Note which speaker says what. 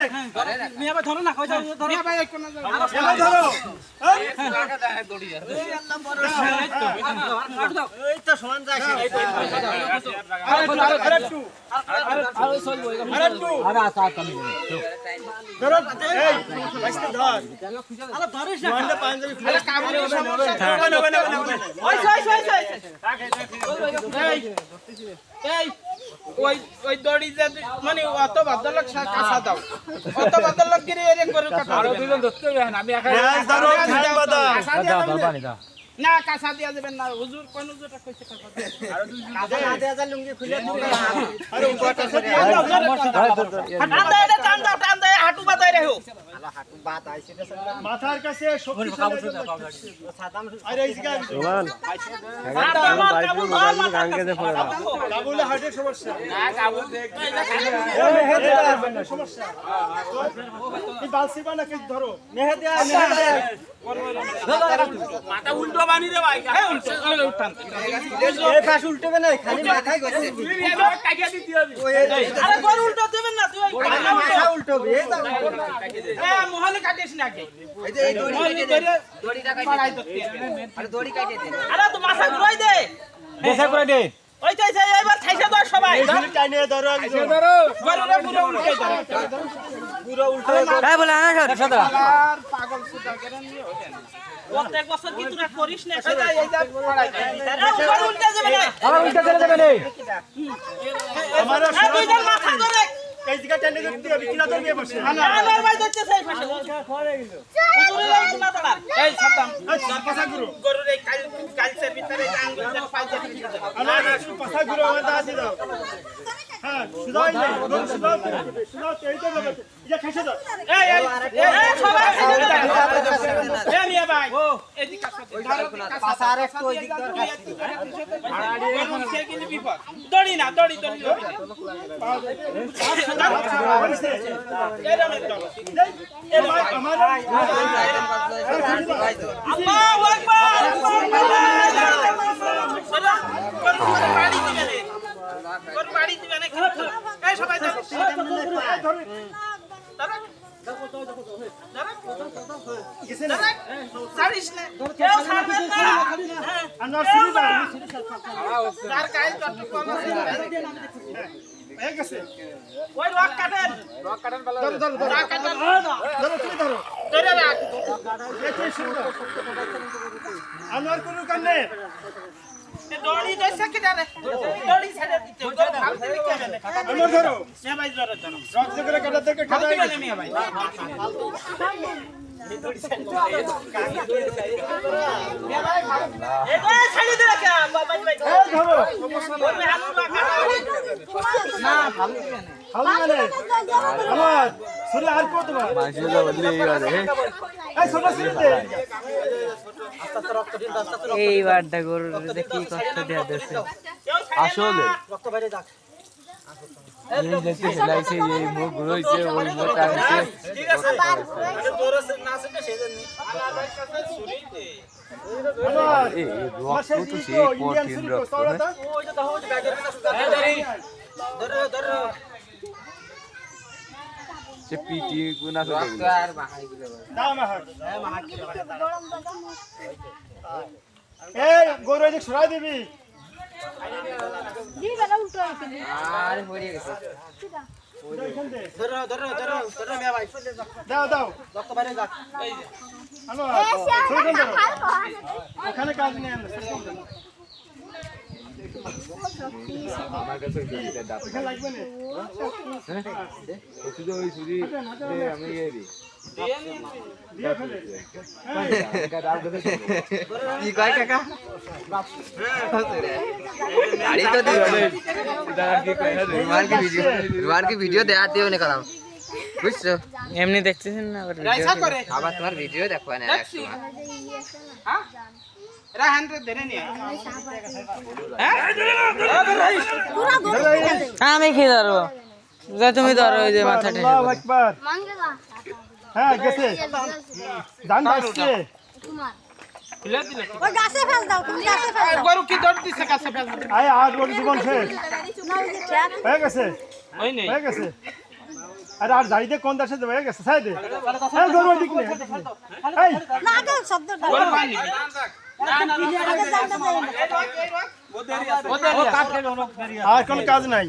Speaker 1: মিয়া ভাই ধরো না কই যাও ধরো মিয়া ভাই এক কোনা যাও
Speaker 2: ধরো
Speaker 1: টাকা দেয় দড়ি আর এই আল্লাহ বড় এই তো সমান যাচ্ছে আরে টু আরে চলবো আরে আসা কমি ধরো এই বাইসতে ধর আরে ধরিস না মারলে পাঞ্জাবি খুলে আরে কামড়ে সমস্যা ওই এই ওই দড়ি যে মানে অত ভদ্রলোক কাঁচা দাও অত ভদ্রলোক গিরে এর করে কাটা আর দুজন ধরতে হবে না আমি একা ধরো দাও না কাঁচা দিয়া যাবেন না হুজুর কোন হুজুরটা কইছে কাঁচা আর কাঁচা না দেয়া যা লুঙ্গি খুলে দিবে আরে উপর কাঁচা দিয়া টান দাও হাঁটু বাতাই রাখো আলা হাঁটু বাতাই সেটা মাথার কাছে শক্তিশালী সাদাম আরে এই জায়গা রোমান গাঙ্গে পড়ে না কাবুলে হার্টের সমস্যা না কাবুল দেখ সমস্যা এই বালসি বানা কে ধরো মেহেদি মাথা উল্টো বানি রে ভাই উল্টান এই পাশ উল্টাবে না খালি মাথায় গছে কাটিয়া দিতে হবে আরে কোন উল্টো দিবেন না তুই মাথা উল্টোবে এ মোহলে কাটিস না আগে এই যে এই দড়িটা কাটিয়ে দে আরে দড়ি কাটিয়ে দে আরে তো মাথা ঘুরাই দে দেশা করে দে ওই তো এবার ছাইসা দাও সবাই টাইনে ধরো ধরো গরুরে পুরো উল্টে দাও পুরো উল্টে এই বলে আনা সর আর পাগল সুদা করেন নিয়ে ওঠেন প্রত্যেক বছর কি তোরা করিস না এই যা পড়াই আরে উল্টে যাবে না আবার উল্টে চলে যাবে না আমারও দুইজন মাথা ধরে এই জায়গা টাইনে দিতে হবে কিলা ধরবে বসে আমার ভাই ধরছে সেই পাশে খড়ে গেল পুরো এই না দাঁড়া এই সাবধান চার পাঁচা গরুর এই কালচের ভিতরে আঙ্গুল পাইতে দিতে আলা পাঁচা গুরু আমার দাদি দাও হ্যাঁ সুদাই নেই সুদাই এই তো হবে এটা খাইছে দাও এই সবাই এই মিয়া ভাই ও এদিকে পাঁচা আর একটু ওই দিক ধর গরু সে কিন্তু বিপদ দড়ি না দড়ি আল্লাহু আকবার বাড়ি দিবে না এই সবাই ওই রক কাটেন আনোয়ার কোন কানে দড়ি দেছে কি জানে দড়ি ছেড়ে দিতে আনোয়ার ধরো সে ভাই ধরো রক জগরে কাটা থেকে খাটা দিবে মিয়া ভাই দড়ি ছেড়ে মিয়া ভাই এই ছেড়ে দে রাখা ভাই ভাই ধরো ওই হালু কাটা না ভালো দিবে না আমার সুরে আর কত বার মাশাআল্লাহ বললি এই বারে এই ছোট সুরে দে
Speaker 3: এই বারটা গরুর দেখি কষ্ট দেয়া দেছে
Speaker 2: আসলে
Speaker 1: রক্ত বাইরে যাক
Speaker 2: এই দেখতে লাইছে এই মুখ রইছে ওই মুখ আনছে
Speaker 1: ঠিক আছে তোর না আছে সেজন্য আমার কাছে সুরি দে
Speaker 2: এই রক্ত তো সেই কঠিন রক্ত
Speaker 1: ওই যে দাও ব্যাগের ভিতরে সুদা ধরো ধরো
Speaker 2: সে পিটি গুনা করে
Speaker 3: রক্ত আর মাহাই গুলো
Speaker 1: দাও মাহাক মাহাক কি এই গরু এদিক সরাই দিবি
Speaker 4: দিবেলা উল্টো হইছে
Speaker 3: আরে মরে গেছে
Speaker 1: ধরো ধরো ধরো ধরো মিয়া ভাই দাও দাও রক্ত বাইরে যাক এই যে হ্যালো শুনুন ধরো এখানে কাজ নেই আমরা
Speaker 2: আমার কাছে দাঁত
Speaker 1: এখানে লাগবে না
Speaker 2: ওই শুধু ওই ছুরি দে আমি এই দি
Speaker 1: দিয়ে ফেলে
Speaker 3: কি কয় কাকা গাড়ি তো দিও রুমান কি ভিডিও দেখাতে হবে না কালাম বুঝছো এমনি দেখতেছেন না আবার তোমার ভিডিও দেখো না একটু
Speaker 1: হ্যাঁ রাহান রে ধরে নিয়ে
Speaker 3: আমি কি ধরবো যা তুমি ধরো ওই যে মাথাটা
Speaker 1: আল্লাহু আকবার
Speaker 4: মানগে না
Speaker 1: হ্যাঁ গেছে জান আসছে
Speaker 4: তোমার
Speaker 1: খুলে দিলে
Speaker 4: ওই গাছে ফেল দাও তুমি গাছে ফেল দাও
Speaker 1: গরু কি দৌড় দিছে কাছে ফেল
Speaker 2: আয় আর বড় জীবন শেষ
Speaker 4: না ওই যে ট্রাক
Speaker 2: হয়ে গেছে
Speaker 1: ওই নেই
Speaker 2: হয়ে গেছে
Speaker 5: আরে আর যাই দে কোন দেশে যাবে গেছে সাই দে এই গরু ওদিক নে এই
Speaker 4: না আগে শব্দ দাও
Speaker 1: ওর পানি
Speaker 4: আগে জানতে চাই না
Speaker 1: ও দেরি আছে ও কাট দেবে
Speaker 5: আর কোন কাজ নাই